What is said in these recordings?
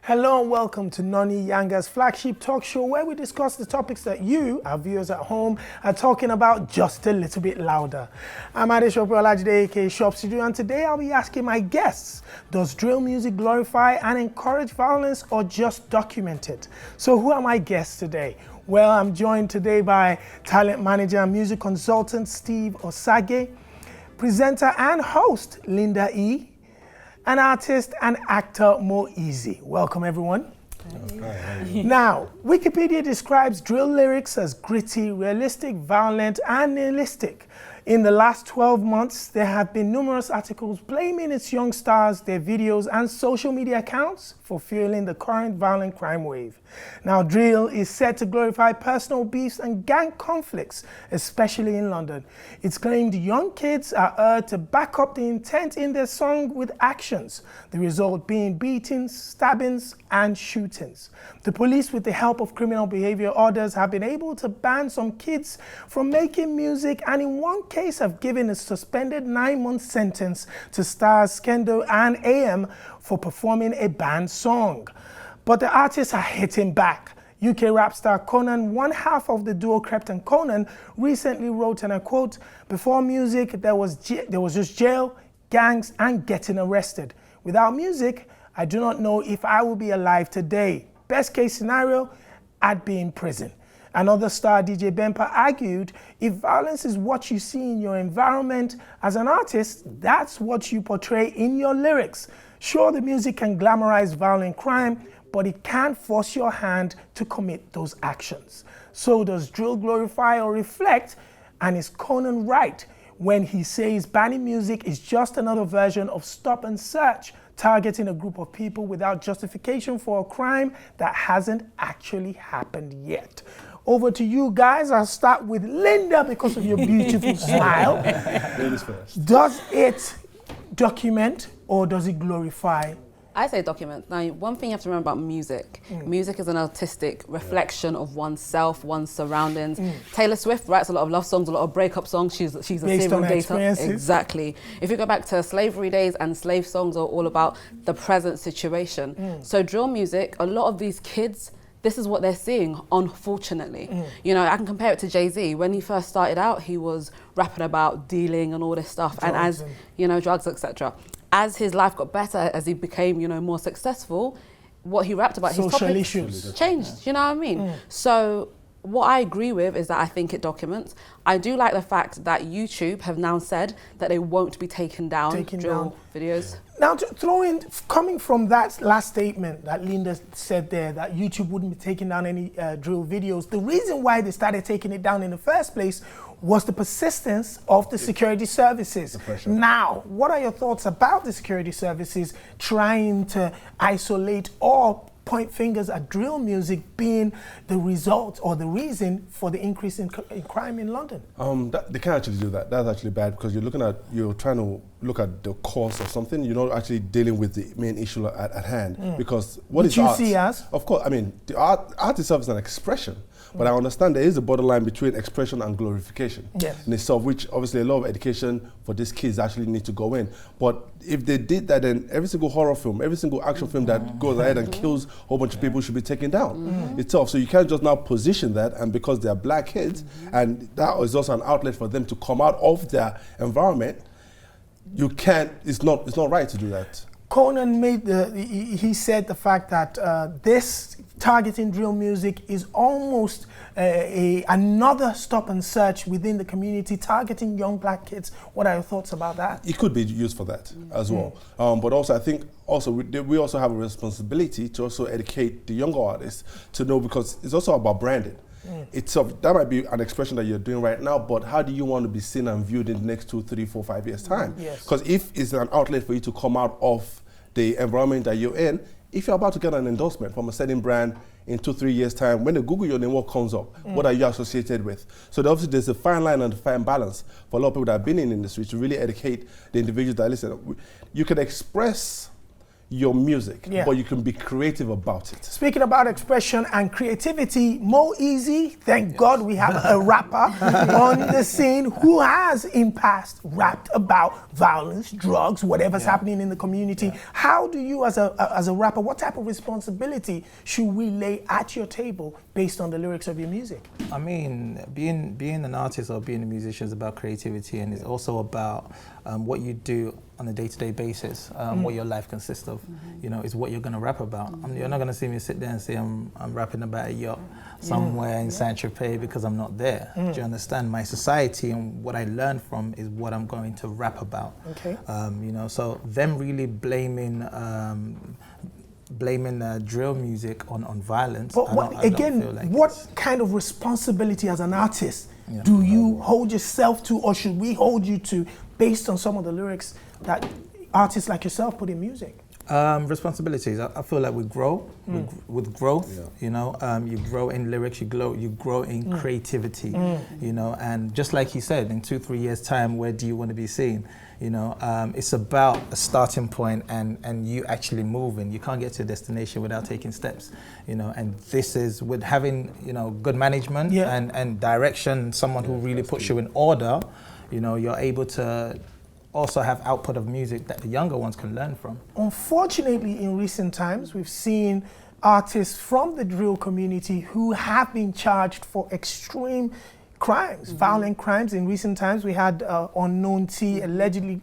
Hello and welcome to NONI, Yanga's flagship talk show where we discuss the topics that you, our viewers at home, are talking about just a little bit louder. I'm Adesope Olajide, aka Shopsy, and today I'll be asking my guests, does drill music glorify and encourage violence or just document it? So who are my guests today? Well, I'm joined today by talent manager and music consultant Steve Osage, presenter and host Linda E., an artist and actor Mo Easy. Welcome everyone. Okay. Now, Wikipedia describes drill lyrics as gritty, realistic, violent and nihilistic. In the last 12 months, there have been numerous articles blaming its young stars, their videos and social media accounts for fueling the current violent crime wave. Now, drill is said to glorify personal beefs and gang conflicts, especially in London. It's claimed young kids are urged to back up the intent in their song with actions, the result being beatings, stabbings and shootings. The police, with the help of criminal behavior orders, have been able to ban some kids from making music, and in one case have given a suspended 9-month sentence to stars Skendo and AM for performing a banned song. But the artists are hitting back. UK rap star Conan, one half of the duo Krept and Conan, recently wrote, and I quote, "Before music, there was just jail, gangs, and getting arrested. Without music, I do not know if I will be alive today. Best case scenario, I'd be in prison." Another star, DJ Bempa, argued, if violence is what you see in your environment as an artist, that's what you portray in your lyrics. Sure, the music can glamorize violent crime, but it can't force your hand to commit those actions. So does drill glorify or reflect? And is Conan right when he says banning music is just another version of stop and search, targeting a group of people without justification for a crime that hasn't actually happened yet? Over to you guys. I'll start with Linda because of your beautiful smile. Ladies first. Does it document or does it glorify? I say document. Now, one thing you have to remember about music. Music is an artistic reflection of oneself, one's surroundings. Taylor Swift writes a lot of love songs, a lot of breakup songs. She's a serial dater. Exactly. If you go back to slavery days, and slave songs are all about the present situation. So drill music, a lot of these kids, this is what they're seeing, unfortunately. You know, I can compare it to Jay-Z. When he first started out, he was rapping about dealing and all this stuff, drugs, and as, you know, drugs, etc. As his life got better, as he became, you know, more successful, what he rapped about, his topics issues changed, you know what I mean? So what I agree with is that I think it documents. I do like the fact that YouTube have now said that they won't be taking down drill videos. Now, to throw in, coming from that last statement that Linda said there, that YouTube wouldn't be taking down any drill videos, the reason why they started taking it down in the first place was the persistence of the security services. Now, what are your thoughts about the security services trying to isolate or point fingers at drill music being the result or the reason for the increase in crime in London? They can't actually do that. That's actually bad because you're trying to look at the cause of something. You're not actually dealing with the main issue at hand. Because what is art? See as? Of course, I mean, the art itself is an expression. But I understand there is a borderline between expression and glorification in itself, which obviously a lot of education for these kids actually need to go in. But if they did that, then every single horror film, every single action film that goes ahead and kills a whole bunch of people should be taken down itself. So you can't just now position that, and because they're black kids, and that is also an outlet for them to come out of their environment, you can't, it's not right to do that. Conan made he said the fact that this targeting drill music is almost another stop and search within the community, targeting young black kids. What are your thoughts about that? It could be used for that as well. But also I think we also have a responsibility to also educate the younger artists to know, because it's also about branding. That might be an expression that you're doing right now, but how do you want to be seen and viewed in the next 2, 3, 4, 5 years time? Because if it's an outlet for you to come out of the environment that you're in, if you're about to get an endorsement from a certain brand in 2, 3 years time, when they Google your name, what comes up? What are you associated with? So obviously there's a fine line and a fine balance for a lot of people that have been in the industry to really educate the individuals that listen. You can express your music, but you can be creative about it. Speaking about expression and creativity, Mo Easy, thank God we have a rapper on the scene who has in past rapped about violence, drugs, whatever's happening in the community. How do you as a rapper, what type of responsibility should we lay at your table based on the lyrics of your music? I mean, being an artist or being a musician is about creativity, and it's also about what you do on a day-to-day basis, what your life consists of, you know, is what you're going to rap about. I mean, you're not going to see me sit there and say I'm rapping about a yacht somewhere in Saint-Tropez because I'm not there. Do you understand? My society and what I learned from is what I'm going to rap about. Okay. You know, so them really blaming drill music on violence. But what kind of responsibility as an artist do you hold yourself to, or should we hold you to, based on some of the lyrics that artists like yourself put in music? Responsibilities. I feel like we grow with growth. You know, you grow in lyrics, you grow in creativity. You know, and just like he said, in 2-3 years' time, where do you want to be seen? You know, it's about a starting point and you actually moving. You can't get to a destination without taking steps. You know, and this is with having, you know, good management and direction, someone who really puts you in order. You know, you're able to also have output of music that the younger ones can learn from. Unfortunately, in recent times, we've seen artists from the drill community who have been charged for extreme crimes, violent crimes. In recent times, we had Unknown T allegedly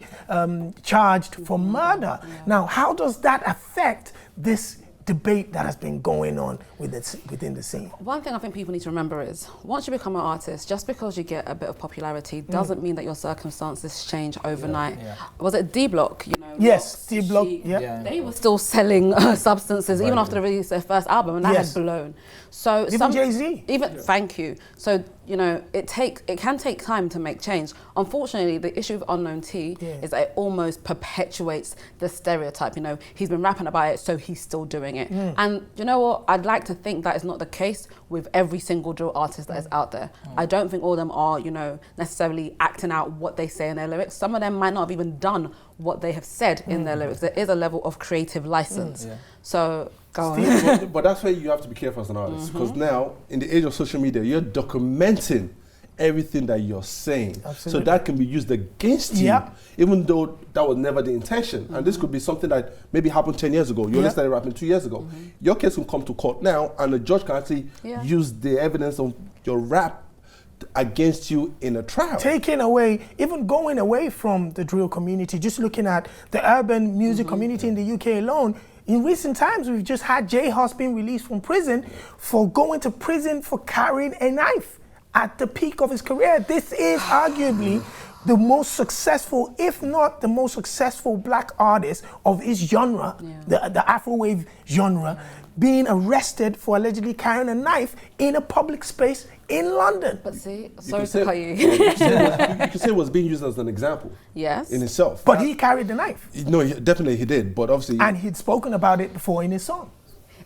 charged for murder. Now, how does that affect this debate that has been going on within the scene? One thing I think people need to remember is, once you become an artist, just because you get a bit of popularity doesn't mean that your circumstances change overnight. Was it D-Block? You know, yes, D-Block. They were still selling substances even after they released their first album, and that had blown. So even Jay-Z. Thank you. So, you know, it can take time to make change. Unfortunately, the issue with Unknown T is that it almost perpetuates the stereotype. You know, he's been rapping about it, so he's still doing it. And you know what? I'd like to think that is not the case with every single drill artist that is out there. I don't think all of them are, you know, necessarily acting out what they say in their lyrics. Some of them might not have even done what they have said in their lyrics. There is a level of creative license. So go on. But that's where you have to be careful as an artist, because now, in the age of social media, you're documenting everything that you're saying. So that can be used against you, even though that was never the intention. And this could be something that maybe happened 10 years ago. You only started rapping 2 years ago. Your case can come to court now, and the judge can actually use the evidence of your rap against you in a trial. Taking away, even going away from the drill community, just looking at the urban music community in the UK alone, in recent times, we've just had Haas being released from prison for going to prison for carrying a knife at the peak of his career. This is arguably the most successful, if not the most successful black artist of his genre, the Afrowave genre, being arrested for allegedly carrying a knife in a public space in London. But see, sorry to cut you. You could say it was being used as an example. Yes. In itself. But he carried the knife. No, definitely he did, but obviously... And he'd spoken about it before in his song.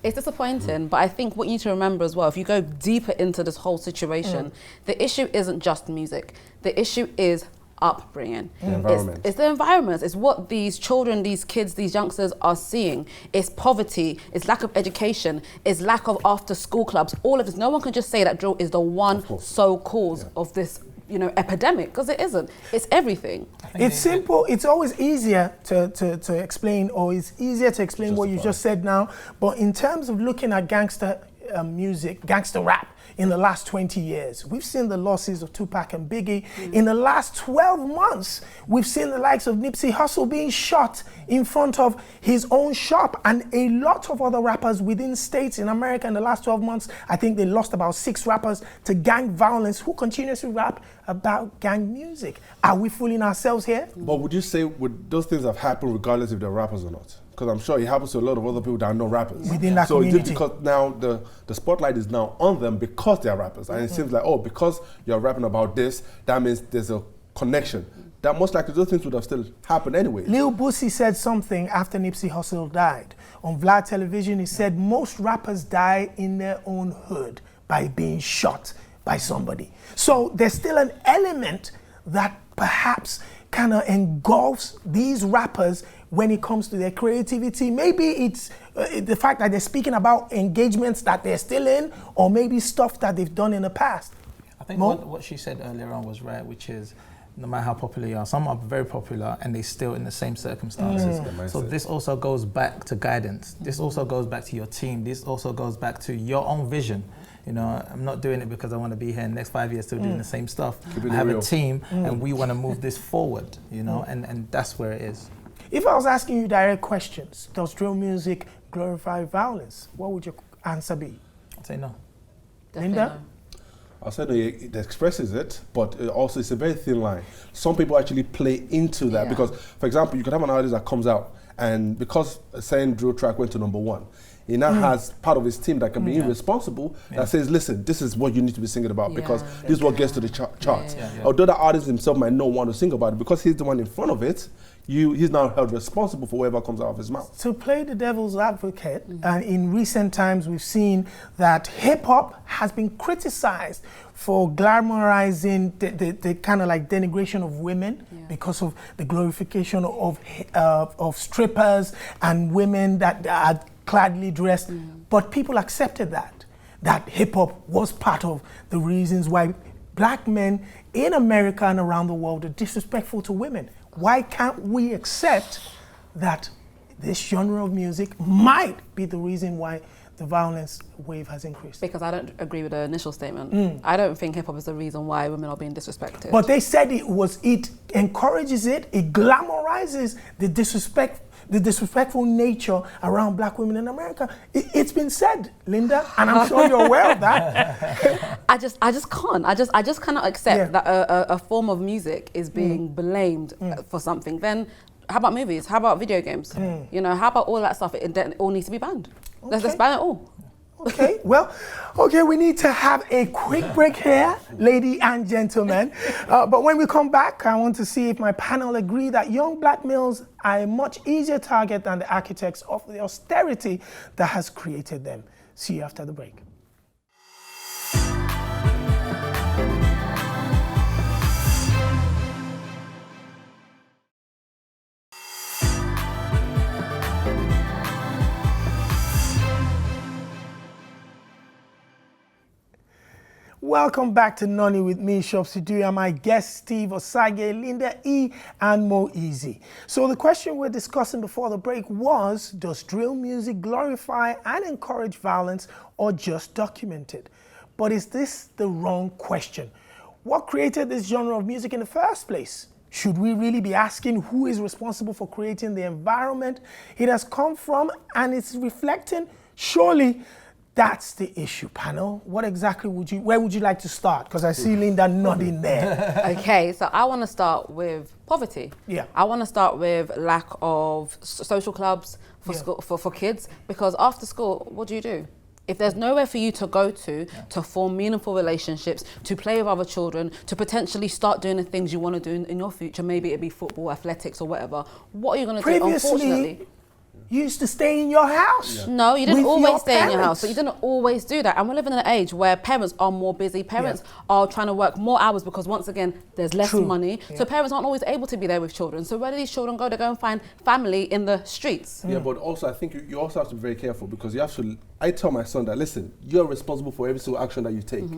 It's disappointing, but I think what you need to remember as well, if you go deeper into this whole situation, the issue isn't just music. The issue is upbringing. It's the environment. It's what these children, these kids, these youngsters are seeing. It's poverty, it's lack of education, it's lack of after school clubs, all of this. No one can just say that drill is the one sole cause of this, you know, epidemic, because it isn't. It's everything. It's simple. It's always easier to explain, or it's easier to explain what you just said now. But in terms of looking at gangster music, gangster rap, in the last 20 years, we've seen the losses of Tupac and Biggie. In the last 12 months, we've seen the likes of Nipsey Hussle being shot in front of his own shop, and a lot of other rappers within states in America in the last 12 months. I think they lost about 6 rappers to gang violence who continuously rap about gang music. Are we fooling ourselves here? But would you say would those things have happened regardless if they're rappers or not? Because I'm sure it happens to a lot of other people that are not rappers. Within that community. So because now the spotlight is now on them because they're rappers. And it seems like, oh, because you're rapping about this, that means there's a connection. That most likely those things would have still happened anyway. Lil Boosie said something after Nipsey Hussle died. On Vlad Television, he said most rappers die in their own hood by being shot by somebody. So there's still an element that perhaps kind of engulfs these rappers when it comes to their creativity? Maybe it's the fact that they're speaking about engagements that they're still in, or maybe stuff that they've done in the past. I think what she said earlier on was right, which is no matter how popular you are, some are very popular and they're still in the same circumstances. So this also goes back to guidance. This also goes back to your team. This also goes back to your own vision. You know, I'm not doing it because I want to be here in the next 5 years still doing the same stuff. I have a team and we want to move this forward, you know, and that's where it is. If I was asking you direct questions, does drill music glorify violence? What would your answer be? I'd say no. Linda? No. I'll say no, it expresses it, but also it's a very thin line. Some people actually play into that because, for example, you could have an artist that comes out and because a certain drill track went to #1, he now has part of his team that can be irresponsible that says, listen, this is what you need to be singing about because this is what gets to the charts. Although the artist himself might not want to sing about it, because he's the one in front of it, he's now held responsible for whatever comes out of his mouth. To play the devil's advocate, and in recent times we've seen that hip-hop has been criticized for glamorizing the kind of like denigration of women because of the glorification of strippers and women that are cladly dressed. But people accepted that hip-hop was part of the reasons why black men in America and around the world are disrespectful to women. Why can't we accept that this genre of music might be the reason why the violence wave has increased? Because I don't agree with the initial statement. I don't think hip-hop is the reason why women are being disrespected. But they said it encourages it glamorizes the disrespectful nature around black women in America. It's been said, Linda, and I'm sure you're aware of that. I just can't. I just cannot accept that a form of music is being blamed for something. Then how about movies? How about video games? You know, how about all that stuff? It all needs to be banned. Let's just ban it all. Okay, well, we need to have a quick break here, ladies and gentlemen. But when we come back, I want to see if my panel agree that young black males are a much easier target than the architects of the austerity that has created them. See you after the break. Welcome back to NONI with me, Shopsy Olajide, and my guests, Steve Osage, Linda E, and Mo Easy. So the question we're discussing before the break was, does drill music glorify and encourage violence or just document it? But is this the wrong question? What created this genre of music in the first place? Should we really be asking who is responsible for creating the environment it has come from and it's reflecting? Surely that's the issue, panel. What exactly where would you like to start? Because I see Linda nodding there. Okay, so I want to start with poverty. Yeah. I want to start with lack of social clubs for school, for kids, because after school, what do? If there's nowhere for you to go to form meaningful relationships, to play with other children, to potentially start doing the things you want to do in your future, maybe it be football, athletics or whatever, what are you going to do? Unfortunately, you used to stay in your house. No, you didn't always stay in your house, but you didn't always do that. And we're living in an age where parents are more busy. Parents are trying to work more hours because, once again, there's less money. So parents aren't always able to be there with children. So where do these children go? They go and find family in the streets. Yeah, but also I think you also have to be very careful, because you have to, I tell my son that, listen, you're responsible for every single action that you take.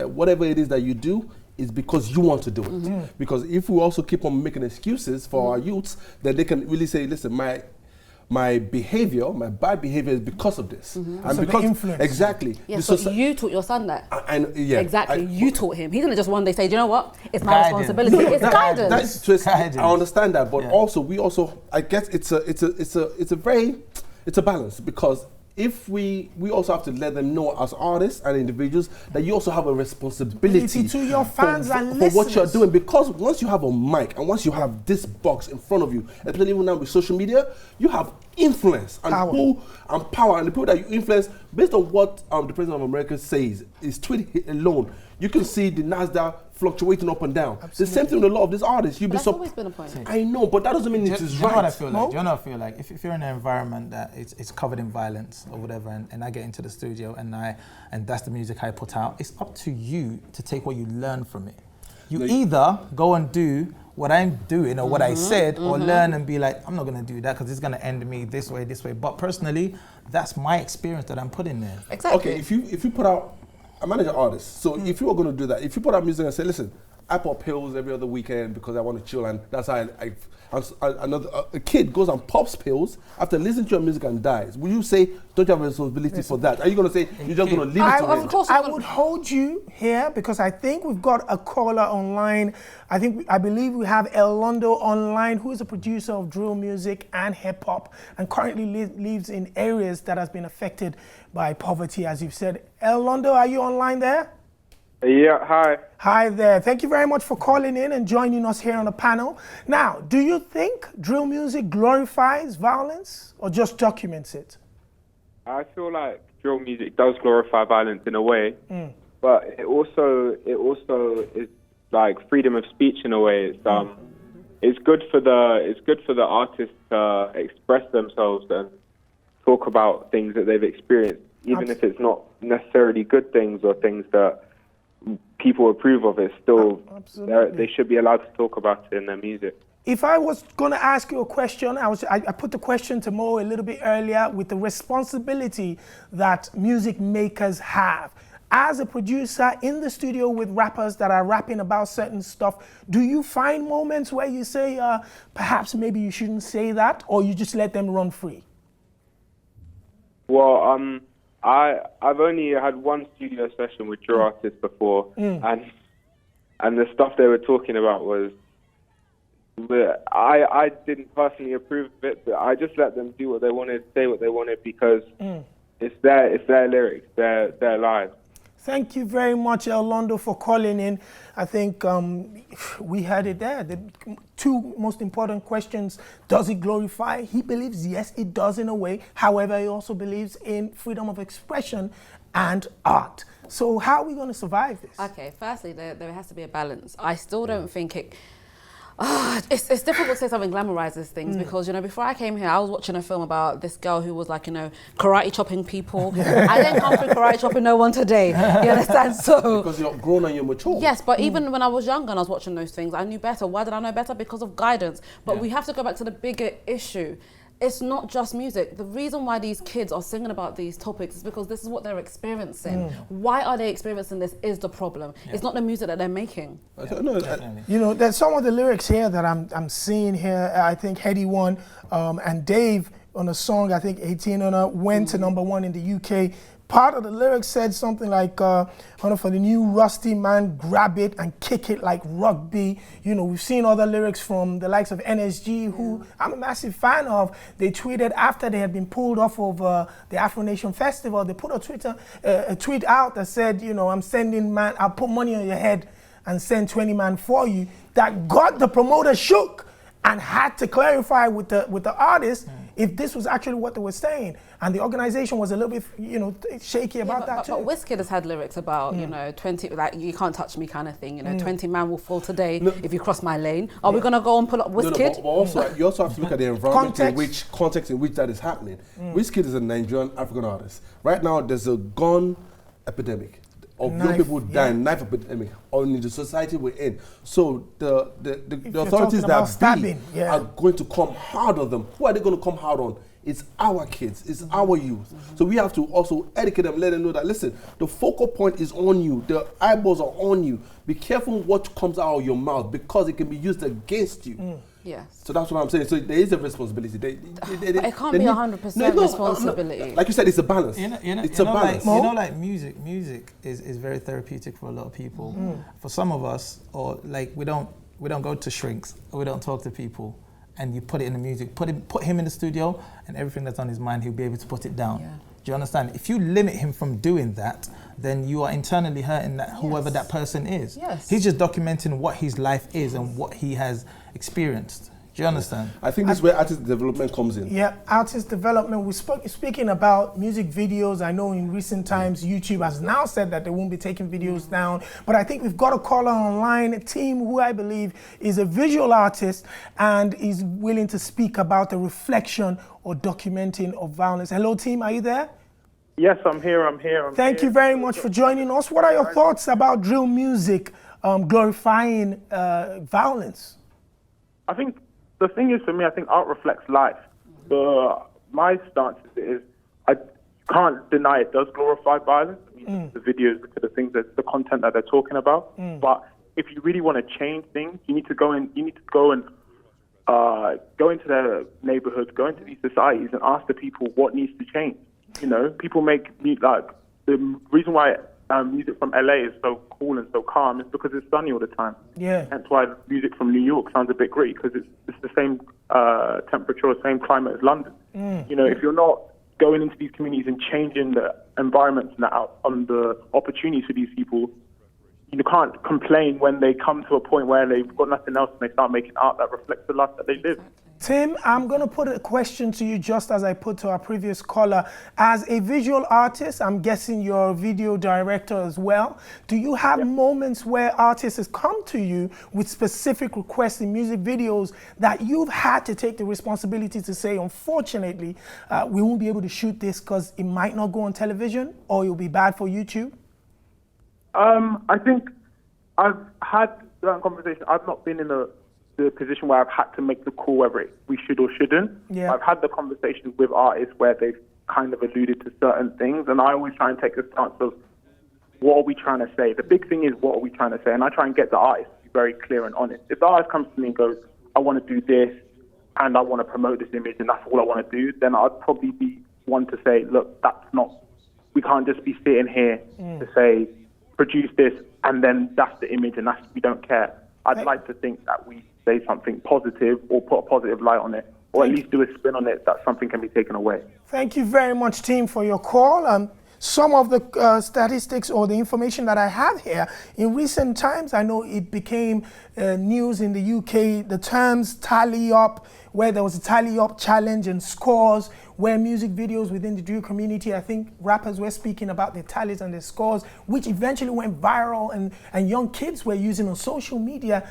Whatever it is that you do, is because you want to do it. Because if we also keep on making excuses for our youths, then they can really say, listen, my behavior, my bad behavior is because of this. And so because the influence. Exactly. Yeah, so you taught your son that. Exactly. You taught him. He didn't just one day say, do you know what? It's my responsibility. It's guidance. I understand that, but also I guess it's a balance, because if we also have to let them know as artists and individuals that you also have a responsibility to your fans and for listeners. what you're doing, because once you have a mic and once you have this box in front of you, especially even now with social media, you have influence and power, and the people that you influence based on what the President of America says, his tweet alone, you can see the NASDAQ fluctuating up and down. Absolutely. The same thing with a lot of these artists. That's always been a point. I know, but that doesn't mean it is right. Do you know what I feel like? Do you know what I feel like? If you're in an environment that it's covered in violence or whatever, and I get into the studio and that's the music I put out, it's up to you to take what you learn from it. You either go and do what I'm doing or what I said, or learn and be like, I'm not going to do that because it's going to end me this way. But personally, that's my experience that I'm putting there. Exactly. Okay, if you put out, I manage an artist, so if you were going to do that, if you put out music and say, listen, I pop pills every other weekend because I want to chill, and that's how a kid goes and pops pills after listening to your music and dies. Will you say, don't you have a responsibility for that? Are you going to say, you're just going to leave it to him? Of course, I would hold you here because I think we've got a caller online. I believe we have Elondo online, who is a producer of drill music and hip hop and currently lives in areas that has been affected by poverty, as you've said. Elondo, are you online there? Yeah, hi. Hi there. Thank you very much for calling in and joining us here on the panel. Now, do you think drill music glorifies violence or just documents it? I feel like drill music does glorify violence in a way, but it also is like freedom of speech in a way. It's good for the artists to express themselves and talk about things that they've experienced, even if it's not necessarily good things or things that people approve of. It's still they should be allowed to talk about it in their music. If I was going to ask you a question, I put the question to Mo a little bit earlier with the responsibility that music makers have. As a producer in the studio with rappers that are rapping about certain stuff, do you find moments where you say, perhaps maybe you shouldn't say that, or you just let them run free? Well, I've only had one studio session with drill artists before, and the stuff they were talking about was, I didn't personally approve of it, but I just let them do what they wanted, say what they wanted, because it's their lyrics, their lives. Thank you very much, Elondo, for calling in. I think we had it there. The two most important questions: does it glorify? He believes yes, it does in a way. However, he also believes in freedom of expression and art. So how are we going to survive this? Okay, firstly, there has to be a balance. I still don't think it... it's difficult to say something glamorizes things because, before I came here, I was watching a film about this girl who was like, karate chopping people. I didn't come through karate chopping no one today. You understand? So Because you're grown and you're mature. yes, but even when I was younger and I was watching those things, I knew better. Why did I know better? Because of guidance. But we have to go back to the bigger issue. It's not just music. The reason why these kids are singing about these topics is because this is what they're experiencing. Why are they experiencing this is the problem. It's not the music that they're making. There's some of the lyrics here that I'm seeing here. I think Heady One and Dave on a song, I think 18 went to #1 in the UK. Part of the lyrics said something like, for the new rusty man, grab it and kick it like rugby. We've seen other lyrics from the likes of NSG, who I'm a massive fan of. They tweeted after they had been pulled off of the Afro Nation Festival, they put a tweet out that said, I'm sending man, I'll put money on your head and send 20 man for you. That got the promoter shook and had to clarify with the artist if this was actually what they were saying. And the organization was a little bit, shaky about that too. But Wizkid has had lyrics about, 20, like, you can't touch me kind of thing. 20 man will fall today if you cross my lane. Are we going to go and pull up Wizkid? But also, you also have to look at the environment context in which that is happening. Wizkid is a Nigerian African artist. Right now, there's a gun epidemic of young people dying, knife epidemic, in the society we're in. So the authorities that are going to come hard on them. Who are they going to come hard on? It's our kids, it's our youth. So we have to also educate them, let them know that, listen, the focal point is on you, the eyeballs are on you. Be careful what comes out of your mouth because it can be used against you. Yes. So that's what I'm saying. So there is a responsibility. It can't be 100% responsibility. Like you said, it's a balance. It's a balance. Like music is very therapeutic for a lot of people. For some of us, or like we don't go to shrinks, or we don't talk to people, and you put it in the music, put him in the studio, and everything that's on his mind, he'll be able to put it down. Yeah. Do you understand? If you limit him from doing that, then you are internally hurting whoever that person is. Yes. He's just documenting what his life is and what he has experienced. Do you understand? I think this is where artist development comes in. Yeah, artist development. We're speaking about music videos. I know in recent times, YouTube has now said that they won't be taking videos down. But I think we've got a caller online, a team who I believe is a visual artist and is willing to speak about the reflection or documenting of violence. Hello, team. Are you there? Yes, I'm here. Thank you very much for joining us. What are your thoughts about drill music glorifying violence? I think the thing is, for me, I think art reflects life. My stance is I can't deny it does glorify violence. I mean, the videos, the things, the content that they're talking about. But if you really want to change things, you need to go and go into their neighborhoods, go into these societies, and ask the people what needs to change. You know, people make like the reason why music from LA is so cool and so calm is because it's sunny all the time. Yeah. Hence why music from New York sounds a bit gritty, because it's the same temperature, same climate as London. You know, if you're not going into these communities and changing the environments and the opportunities for these people, you can't complain when they come to a point where they've got nothing else and they start making art that reflects the life that they live. Tim, I'm going to put a question to you just as I put to our previous caller. As a visual artist, I'm guessing you're a video director as well. Do you have moments where artists have come to you with specific requests in music videos that you've had to take the responsibility to say, unfortunately, we won't be able to shoot this because it might not go on television or it'll be bad for YouTube? I think I've had that conversation. I've not been in the position where I've had to make the call whether we should or shouldn't. Yeah. I've had the conversation with artists where they've kind of alluded to certain things, and I always try and take a stance of what are we trying to say. The big thing is what are we trying to say, and I try and get the artist to be very clear and honest. If the artist comes to me and goes, I want to do this, and I want to promote this image, and that's all I want to do, then I'd probably be one to say, look, we can't just be sitting here to say, produce this, and then that's the image, and we don't care. I'd like to think that we say something positive or put a positive light on it, or at least do a spin on it that something can be taken away. Thank you very much, team, for your call. Some of the statistics or the information that I have here, in recent times, I know it became news in the UK, the terms tally up, where there was a tally up challenge and scores, where music videos within the drill community, I think rappers were speaking about their tallies and their scores, which eventually went viral and young kids were using on social media.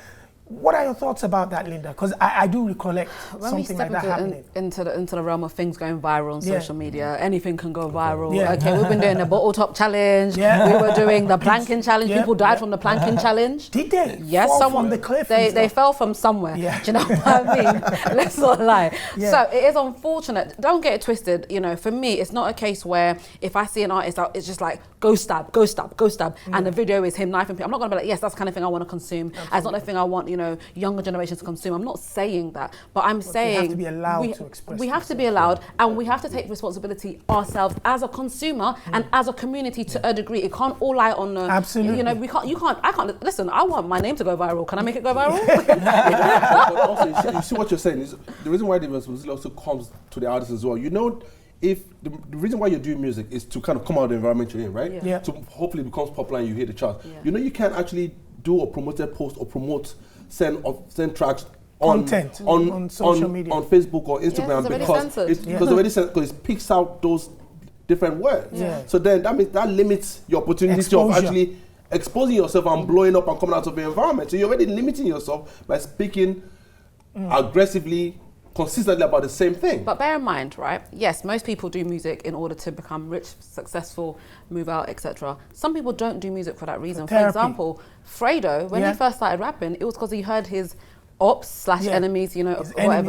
What are your thoughts about that, Linda? Because I do recollect something like that happening. Into the realm of things going viral on social media, anything can go viral. Yeah. Okay, we've been doing the bottle top challenge. Yeah. We were doing the planking challenge. Yeah. People died from the planking challenge. Did they? Yes, fall someone from the cliff. They fell from somewhere. Yeah. Do you know what I mean? Let's not lie. Yeah. So it is unfortunate. Don't get it twisted. You know, for me, it's not a case where if I see an artist out, it's just like go stab, go stab, go stab, and the video is him knifing people. I'm not gonna be like, yes, that's the kind of thing I want to consume. That's not the thing I want. You know, younger generations to consume. I'm not saying that, but I'm saying we have to be allowed to express. We have to be allowed, and we have to take responsibility ourselves as a consumer and as a community to a degree. It can't all lie on. Absolutely. You know, I can't. Listen, I want my name to go viral. Can I make it go viral? But also, you see what you're saying is the reason why the responsibility also comes to the artist as well. You know, if the reason why you're doing music is to kind of come out of the environment you're in, right? Yeah. To hopefully it becomes popular and you hear the charts. Yeah. You know, you can't actually do a promoted post or send tracks content on social media, on Facebook or Instagram, because it picks out those different words. Yeah. So then that means that limits your opportunity of actually exposing yourself and blowing up and coming out of the environment. So you're already limiting yourself by speaking aggressively, consistently about the same thing. But bear in mind, right? Yes, most people do music in order to become rich, successful, move out, etc. Some people don't do music for that reason. For example, Fredo, when he first started rapping, it was because he heard his ops / enemies, you know,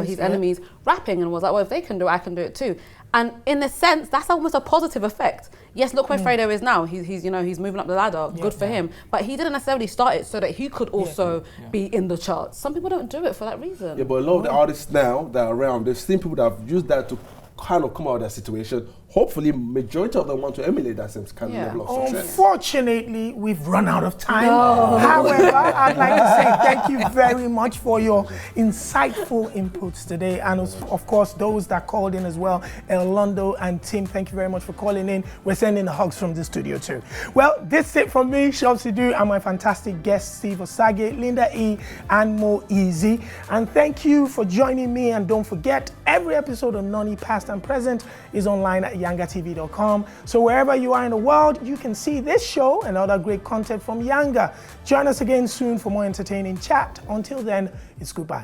his enemies rapping, and was like, well, if they can do it, I can do it too. And in a sense, that's almost a positive effect. Yes, look where Fredo is now. He's moving up the ladder. Good for him. But he didn't necessarily start it so that he could also be in the charts. Some people don't do it for that reason. Yeah, but a lot of the artists now that are around, they've seen people that have used that to kind of come out of that situation. Hopefully, majority of them want to emulate that same kind of level of success. Unfortunately, we've run out of time. However, I'd like to say thank you very much for your insightful inputs today. And of course, those that called in as well, Elondo and Tim, thank you very much for calling in. We're sending hugs from the studio too. Well, this is it from me, Shopsy Do, and my fantastic guests, Steve Osage, Linda E, and Mo Easy. And thank you for joining me. And don't forget, every episode of NONI, past and present, is online at yangatv.com. So wherever you are in the world, you can see this show and other great content from Yanga. Join us again soon for more entertaining chat. Until then, it's goodbye.